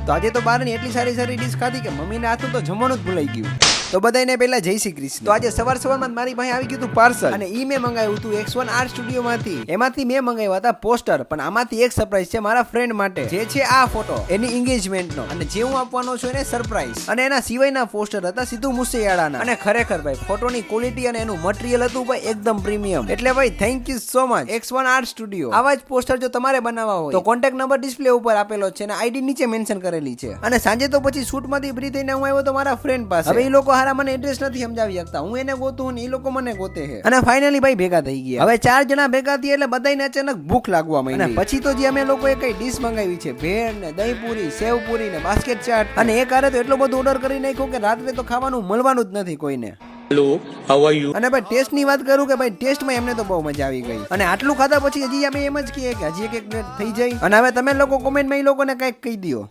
તો આજે તો બહારની એટલી સારી સારી ડીશ ખાધી કે મમ્મીના હાથનું તો જમવાનું જ ભૂલાઈ ગયું. તો બધાને પહેલા જય શ્રી કૃષ્ણ. તો આજે સવારમાં મારી પાસે આવી ગયું હતું પાર્સલ અને ઈ મેં મંગાવ્યું હતું X1 આર્ટ સ્ટુડિયો માંથી. એમાંથી મેં મંગાવ્યા હતા પોસ્ટર, પણ આમાંથી એક સરપ્રાઈઝ છે મારા ફ્રેન્ડ માટે, જે છે આ ફોટો એની એન્ગેજમેન્ટ નો, અને જે હું આપવાનો છું એને સરપ્રાઈઝ. અને એના સિવાયના પોસ્ટર હતા સિદ્ધુ મુસેવાલાના. અને ખરેખર ભાઈ ફોટોની ક્વોલિટી અને એનું મટીરીયલ હતું ભાઈ એકદમ પ્રીમિયમ. એટલે ભાઈ thank you so much X1 art studio. આવા જ પોસ્ટર જો તમારે બનાવવા હોય તો કોન્ટેક્ટ નંબર ડિસ્પ્લે ઉપર આપેલો છે અને આઈડી નીચે મેન્શન કરેલી છે. અને સાંજે તો પછી શૂટ માંથી ફ્રી થઈને હું આવ્યો તો મારા ફ્રેન્ડ પાસે. હવે એ લોકો હારા મને એડ્રેસ નથી સમજાવી શકતા, હું એને ગોતું ને એ લોકો મને ગોતે છે. અને ફાઇનલી ભાઈ ભેગા થઈ ગયા. હવે 4 જણા ભેગા થયા એટલે બધાને અચાનક ભૂખ લાગવા માંડી. અને પછી તો જે અમે લોકોએ કઈ ડીશ મંગાવી છે, ભેળ ને દહીં પૂરી, સેવ પૂરી ને બાસ્કેટ ચાટ, અને એક હારે તો એટલો બધો ઓર્ડર કરી નાખ્યો કે રાત્રે તો ખાવાનું મળવાનું જ નથી કોઈને. Hello, how are you? અને ભાઈ ટેસ્ટ ની વાત કરું કે ભાઈ ટેસ્ટમાં એમને તો બહુ મજા આવી ગઈ. અને આટલું ખાધા પછી હજી અમે એમ જ કહીએ કે હજી એક પ્લેટ થઈ જાય. અને હવે તમે લોકો કોમેન્ટમાં એ લોકોને કંઈક કહી દો.